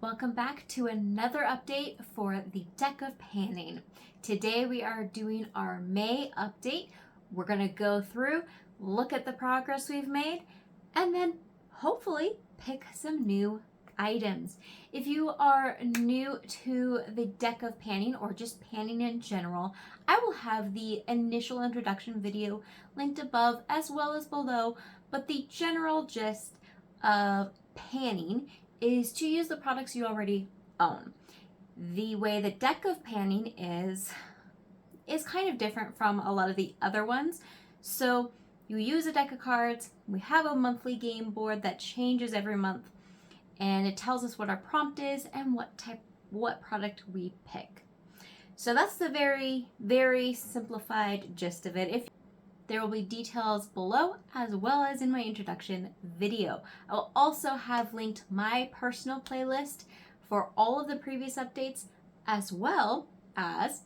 welcome back to another update for the deck of panning. Today we are doing our May update. We're going to go through, look at the progress we've made, and then hopefully pick some new items. If you are new to the deck of panning or just panning in general, I will have the initial introduction video linked above as well as below, but the general gist of panning is to use the products you already own. The way the deck of panning is kind of different from a lot of the other ones. So you use a deck of cards, we have a monthly game board that changes every month, and it tells us what our prompt is and what product we pick. So that's the very, very simplified gist of it. There will be details below as well as in my introduction video. I will also have linked my personal playlist for all of the previous updates as well as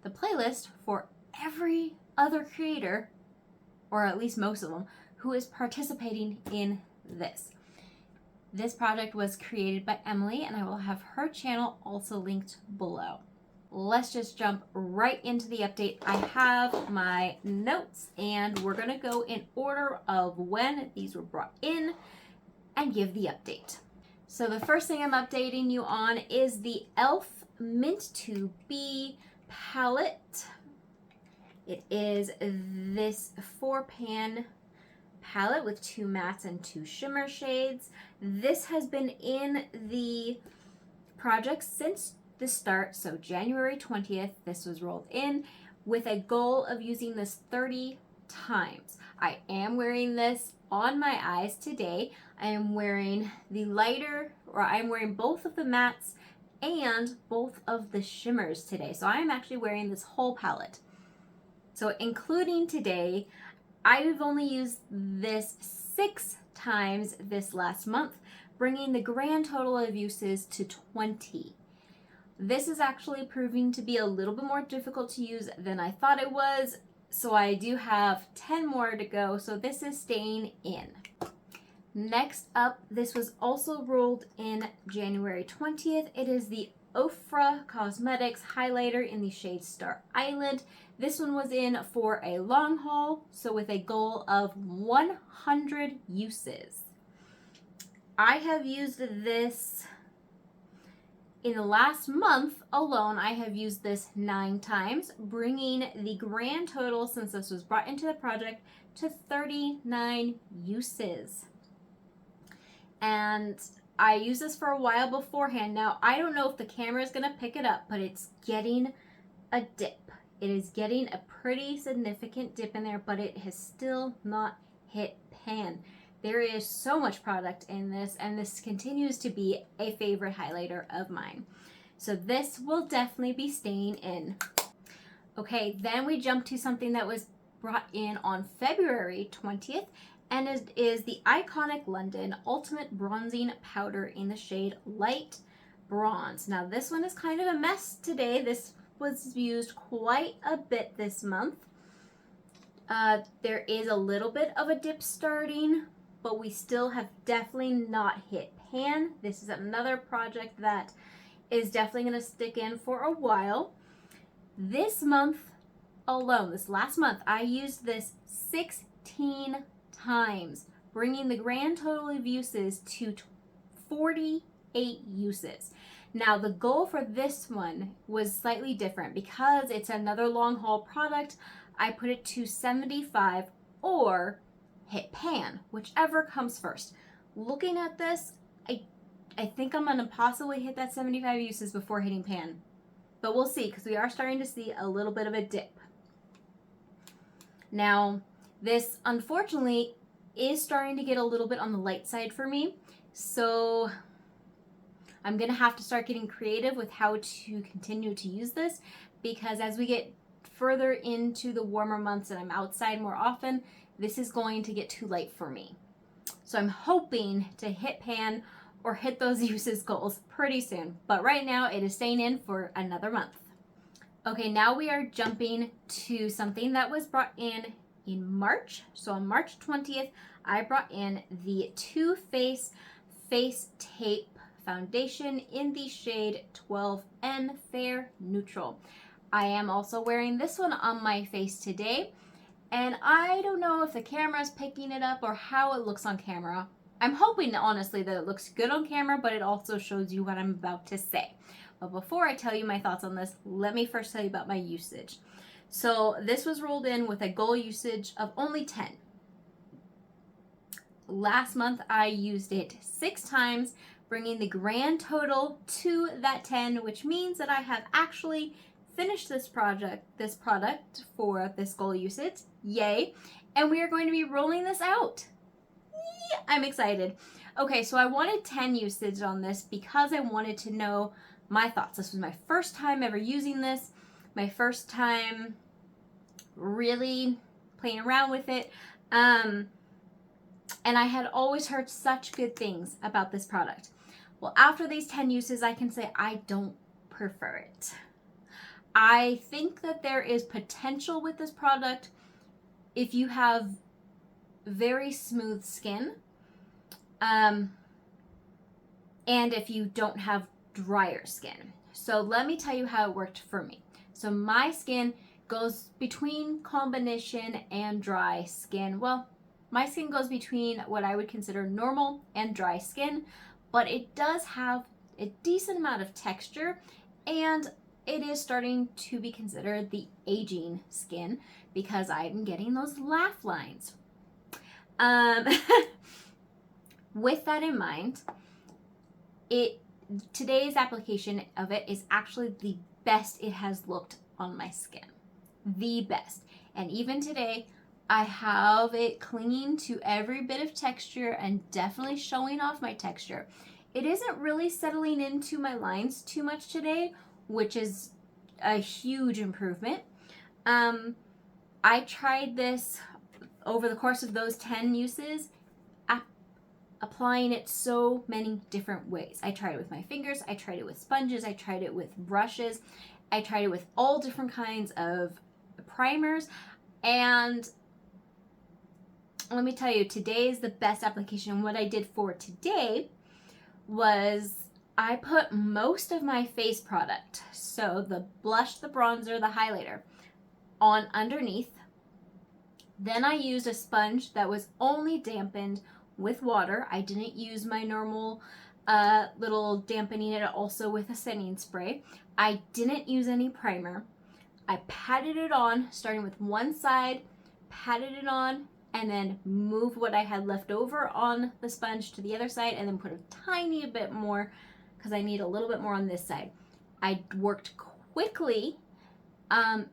the playlist for every other creator, or at least most of them, who is participating in this. This project was created by Emily, and I will have her channel also linked below. Let's just jump right into the update. I have my notes and we're going to go in order of when these were brought in and give the update. So the first thing I'm updating you on is the e.l.f. Mint to Be palette. It is this 4-pan palette with 2 mattes and 2 shimmer shades. This has been in the project since the start, so January 20th, this was rolled in with a goal of using this 30 times. I am wearing this on my eyes today. I am wearing the lighter, or I'm wearing both of the mattes and both of the shimmers today. So I am actually wearing this whole palette. So including today, I've only used this 6 times this last month, bringing the grand total of uses to 20. This is actually proving to be a little bit more difficult to use than I thought it was, so I do have 10 more to go, so this is staying in. Next up, this was also rolled in January 20th. It is the Ofra Cosmetics highlighter in the shade Star Island. This one was in for a long haul, so with a goal of 100 uses. I have used this in the last month alone. I have used this 9 times, bringing the grand total since this was brought into the project to 39 uses. And I used this for a while beforehand. Now, I don't know if the camera is going to pick it up, but it's getting a dip. It is getting a pretty significant dip in there, but it has still not hit pan. There is so much product in this, and this continues to be a favorite highlighter of mine. So this will definitely be staying in. Okay, then we jump to something that was brought in on February 20th, and it is the Iconic London Ultimate Bronzing Powder in the shade Light Bronze. Now this one is kind of a mess today. This was used quite a bit this month. There is a little bit of a dip starting, but we still have definitely not hit pan. This is another project that is definitely going to stick in for a while. This month alone, this last month, I used this 16 times, bringing the grand total of uses to 48 uses. Now, the goal for this one was slightly different because it's another long haul product. I put it to 75 or hit pan, whichever comes first. Looking at this, I think I'm gonna possibly hit that 75 uses before hitting pan, but we'll see, because we are starting to see a little bit of a dip. Now, this unfortunately is starting to get a little bit on the light side for me, so I'm gonna have to start getting creative with how to continue to use this, because as we get further into the warmer months and I'm outside more often, this is going to get too light for me. So I'm hoping to hit pan or hit those uses goals pretty soon. But right now it is staying in for another month. Okay, now we are jumping to something that was brought in March. So on March 20th, I brought in the Too Faced Face Tape foundation in the shade 12N Fair Neutral. I am also wearing this one on my face today, and I don't know if the camera's picking it up or how it looks on camera. I'm hoping, honestly, that it looks good on camera, but it also shows you what I'm about to say. But before I tell you my thoughts on this, let me first tell you about my usage. So this was rolled in with a goal usage of only 10. Last month I used it 6 times, bringing the grand total to that 10, which means that I have actually finished this product for this goal usage. Yay! And we are going to be rolling this out. I'm excited. Okay, so I wanted 10 usage on this because I wanted to know my thoughts. This was my first time ever using this, my first time really playing around with it. And I had always heard such good things about this product. Well, after these 10 uses, I can say I don't prefer it. I think that there is potential with this product if you have very smooth skin, and if you don't have drier skin. So let me tell you how it worked for me. So my skin goes between combination and dry skin. Well, my skin goes between what I would consider normal and dry skin, but it does have a decent amount of texture, and it is starting to be considered the aging skin because I'm getting those laugh lines. With that in mind, today's application of it is actually the best it has looked on my skin. The best. And even today, I have it clinging to every bit of texture and definitely showing off my texture. It isn't really settling into my lines too much today, which is a huge improvement. I tried this over the course of those 10 uses, applying it so many different ways. I tried it with my fingers, I tried it with sponges, I tried it with brushes, I tried it with all different kinds of primers, and let me tell you, today is the best application. What I did for today was I put most of my face product, so the blush, the bronzer, the highlighter, on underneath. Then I used a sponge that was only dampened with water. I didn't use my normal little dampening it also with a setting spray. I didn't use any primer. I patted it on, starting with one side, patted it on, and then moved what I had left over on the sponge to the other side, and then put a tiny bit more because I need a little bit more on this side. I worked quickly, and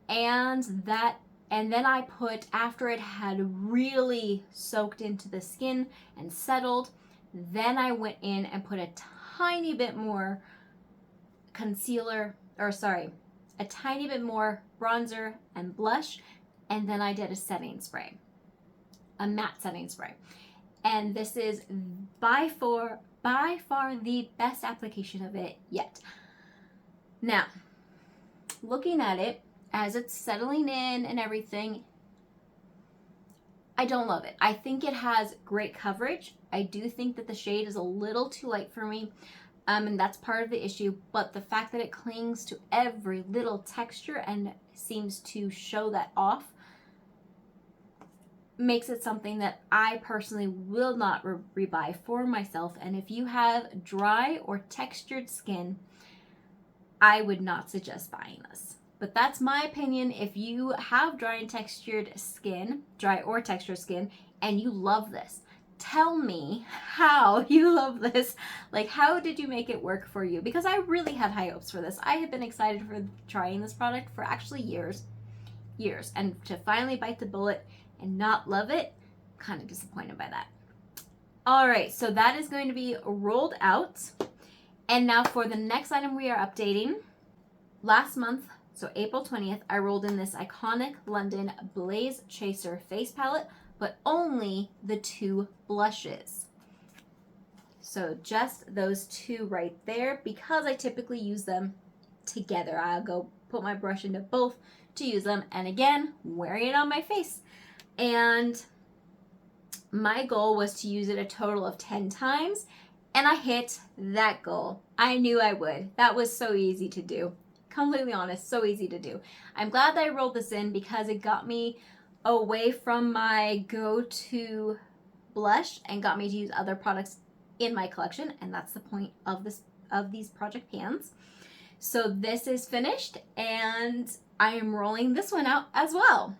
then I put, after it had really soaked into the skin and settled, then I went in and put a tiny bit more a tiny bit more bronzer and blush, and then I did a setting spray, a matte setting spray. And this is by far the best application of it yet. Now, looking at it, as it's settling in and everything, I don't love it. I think it has great coverage. I do think that the shade is a little too light for me, and that's part of the issue, but the fact that it clings to every little texture and seems to show that off makes it something that I personally will not rebuy for myself. And if you have dry or textured skin, I would not suggest buying this. But that's my opinion. If you have dry or textured skin, and you love this, tell me how you love this. Like, how did you make it work for you? Because I really had high hopes for this. I had been excited for trying this product for actually years. And to finally bite the bullet and not love it, kind of disappointed by that. All right, so that is going to be rolled out. And now for the next item we are updating. Last month, so April 20th, I rolled in this iconic London Blaze Chaser face palette, but only the 2 blushes. So just those 2 right there, because I typically use them together. I'll go put my brush into both to use them, and again, wearing it on my face. And my goal was to use it a total of 10 times, And I hit that goal. I knew I would. That was so easy to do. Completely honest, so easy to do. I'm glad that I rolled this in because it got me away from my go-to blush and got me to use other products in my collection, and that's the point of these project pans. So this is finished, and I am rolling this one out as well.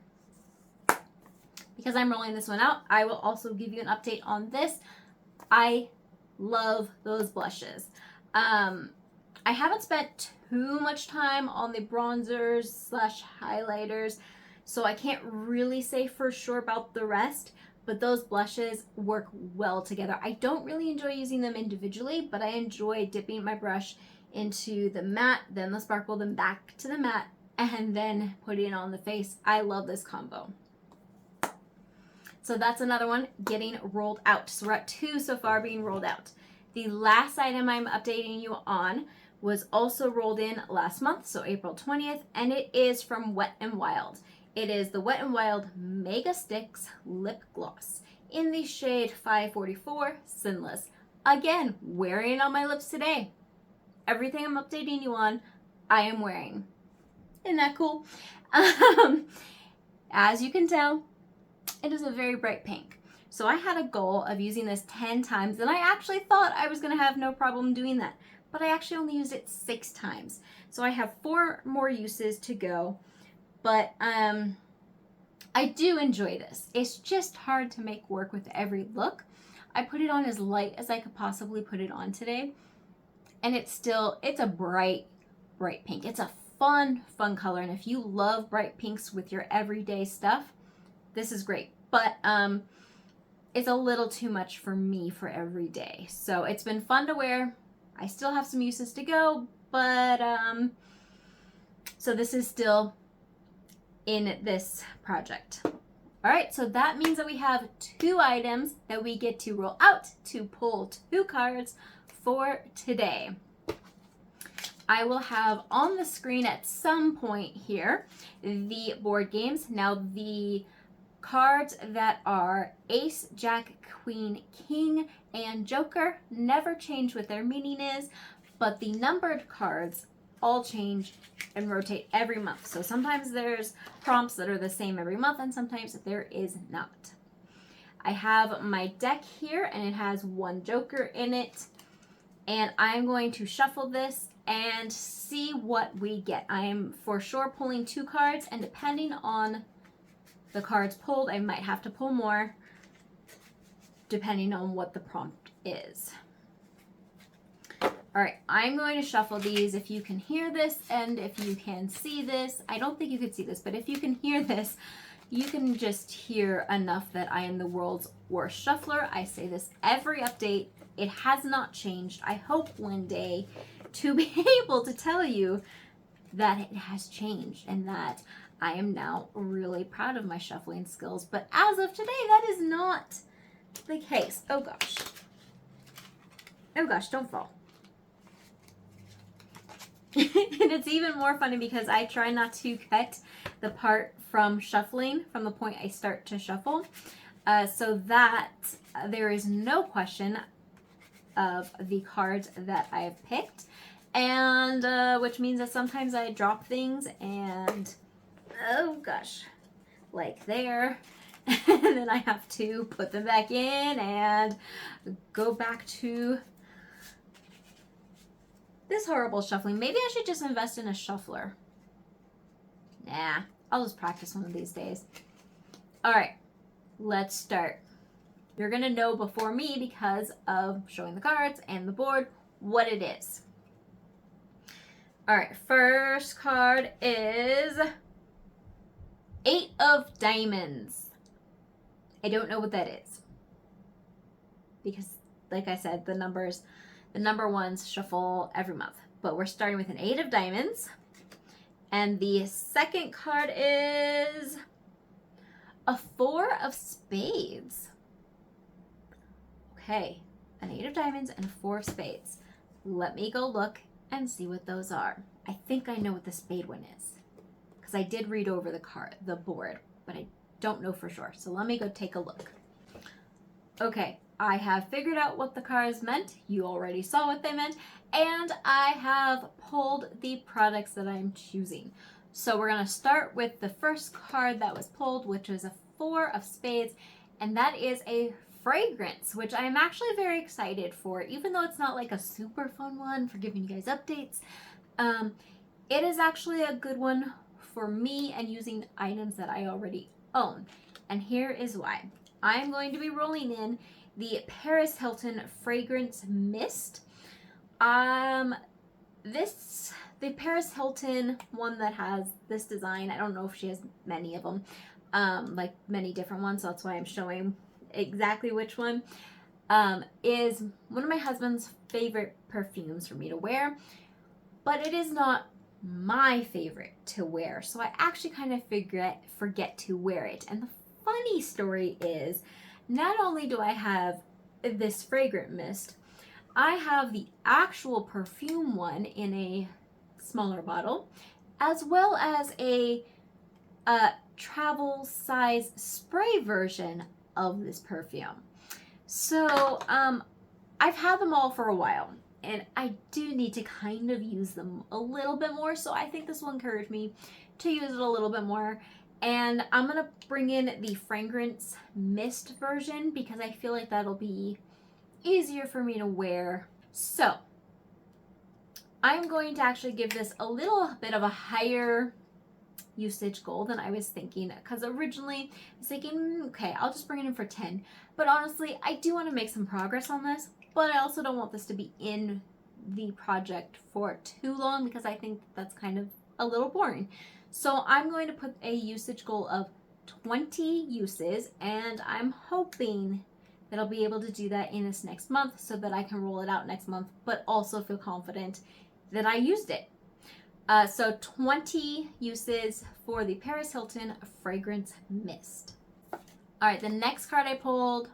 Because I'm rolling this one out, I will also give you an update on this. I love those blushes. I haven't spent too much time on the bronzers / highlighters, so I can't really say for sure about the rest, but those blushes work well together. I don't really enjoy using them individually, but I enjoy dipping my brush into the matte, then the sparkle, then back to the matte, and then putting it on the face. I love this combo. So that's another one getting rolled out. So we're at 2 so far being rolled out. The last item I'm updating you on was also rolled in last month, so April 20th, and it is from Wet n Wild. It is the Wet n Wild Mega Sticks Lip Gloss in the shade 544 Sinless. Again, wearing it on my lips today. Everything I'm updating you on, I am wearing. Isn't that cool? As you can tell, it is a very bright pink. So I had a goal of using this 10 times, and I actually thought I was going to have no problem doing that. But I actually only used it 6 times. So I have 4 more uses to go. But I do enjoy this. It's just hard to make work with every look. I put it on as light as I could possibly put it on today. And it's a bright, bright pink. It's a fun color. And if you love bright pinks with your everyday stuff, this is great. But it's a little too much for me for every day. So it's been fun to wear. I still have some uses to go, but so this is still in this project. All right, so that means that we have 2 items that we get to roll out to pull 2 cards for today. I will have on the screen at some point here the board games. Now the cards that are Ace, Jack, Queen, King, and Joker never change what their meaning is, but the numbered cards all change and rotate every month. So sometimes there's prompts that are the same every month, and sometimes there is not. I have my deck here, and it has 1 Joker in it, and I'm going to shuffle this and see what we get. I am for sure pulling 2 cards, and depending on the cards pulled, I might have to pull more depending on what the prompt is. All right, I'm going to shuffle these. If you can hear this and if you can see this, I don't think you could see this, but if you can hear this, you can just hear enough that I am the world's worst shuffler. I say this every update. It has not changed. I hope one day to be able to tell you that it has changed and that I am now really proud of my shuffling skills. But as of today, that is not the case. Oh gosh. Oh gosh, don't fall. And it's even more funny because I try not to cut the part from shuffling from the point I start to shuffle, so that there is no question of the cards that I've picked, and which means that sometimes I drop things and oh gosh, like there, and then I have to put them back in and go back to this horrible shuffling. Maybe I should just invest in a shuffler. Nah, I'll just practice one of these days. All right, let's start. You're gonna know before me because of showing the cards and the board what it is. All right, first card is 8 of Diamonds. I don't know what that is because, like I said, the number ones shuffle every month, but we're starting with an 8 of Diamonds. And the second card is a 4 of Spades. Okay, an 8 of Diamonds and a 4 of Spades. Let me go look and see what those are. I think I know what the spade one is because I did read over the board, but I don't know for sure. So let me go take a look. Okay, I have figured out what the cards meant. You already saw what they meant. And I have pulled the products that I'm choosing. So we're going to start with the first card that was pulled, which is a 4 of spades. And that is a fragrance, which I'm actually very excited for, even though it's not like a super fun one for giving you guys updates. It is actually a good one for me and using items that I already own. And here is why. I'm going to be rolling in the Paris Hilton Fragrance Mist. The Paris Hilton one that has this design, I don't know if she has many of them, like many different ones, so that's why I'm showing exactly which one, is one of my husband's favorite perfumes for me to wear, but it is not my favorite to wear, so I actually kind of forget to wear it. And the funny story is, not only do I have this fragrant mist, I have the actual perfume one in a smaller bottle, as well as a travel size spray version of this perfume. So I've had them all for a while, and I do need to kind of use them a little bit more, so I think this will encourage me to use it a little bit more. And I'm going to bring in the fragrance mist version because I feel like that'll be easier for me to wear. So I'm going to actually give this a little bit of a higher usage goal than I was thinking, because originally I was thinking, okay, I'll just bring it in for 10. But honestly, I do want to make some progress on this, but I also don't want this to be in the project for too long because I think that's kind of a little boring. So I'm going to put a usage goal of 20 uses, and I'm hoping that I'll be able to do that in this next month so that I can roll it out next month, but also feel confident that I used it. So 20 uses for the Paris Hilton Fragrance Mist. All right, the next card I pulled,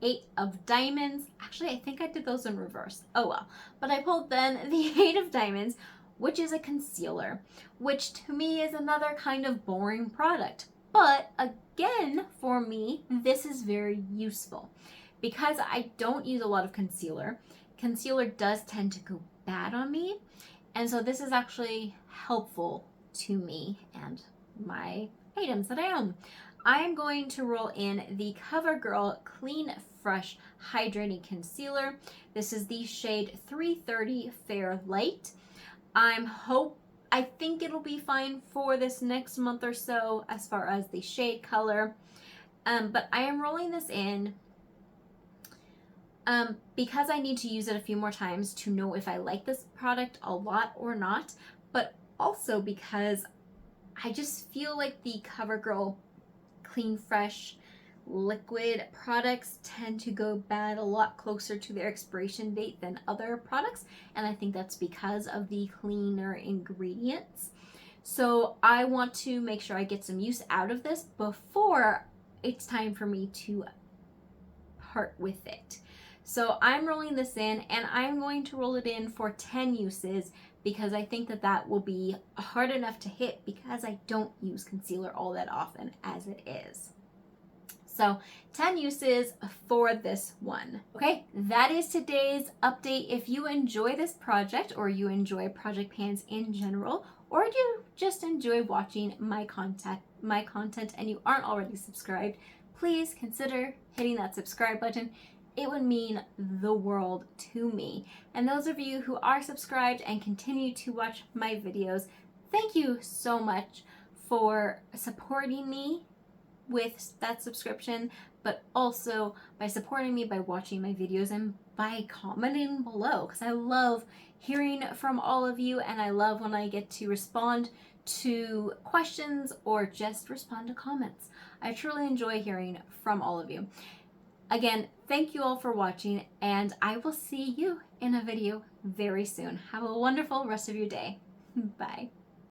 8 of diamonds. Actually, I think I did those in reverse. Oh well. But I pulled then the 8 of diamonds, which is a concealer, which to me is another kind of boring product. But again, for me, this is very useful because I don't use a lot of concealer. Concealer does tend to go bad on me. And so this is actually helpful to me and my items that I own. I'm going to roll in the CoverGirl Clean Fresh Hydrating Concealer. This is the shade 330 Fair Light. I think it'll be fine for this next month or so as far as the shade color. But I am rolling this in because I need to use it a few more times to know if I like this product a lot or not, but also because I just feel like the CoverGirl Clean Fresh liquid products tend to go bad a lot closer to their expiration date than other products, and I think that's because of the cleaner ingredients. So I want to make sure I get some use out of this before it's time for me to part with it. So I'm rolling this in, and I'm going to roll it in for 10 uses because I think that that will be hard enough to hit because I don't use concealer all that often as it is. So 10 uses for this one. Okay, that is today's update. If you enjoy this project or you enjoy Project Pans in general, or you just enjoy watching my content and you aren't already subscribed, please consider hitting that subscribe button. It would mean the world to me. And those of you who are subscribed and continue to watch my videos, thank you so much for supporting me with that subscription, but also by supporting me by watching my videos and by commenting below, because I love hearing from all of you, and I love when I get to respond to questions or just respond to comments. I truly enjoy hearing from all of you. Again, thank you all for watching, and I will see you in a video very soon. Have a wonderful rest of your day. Bye.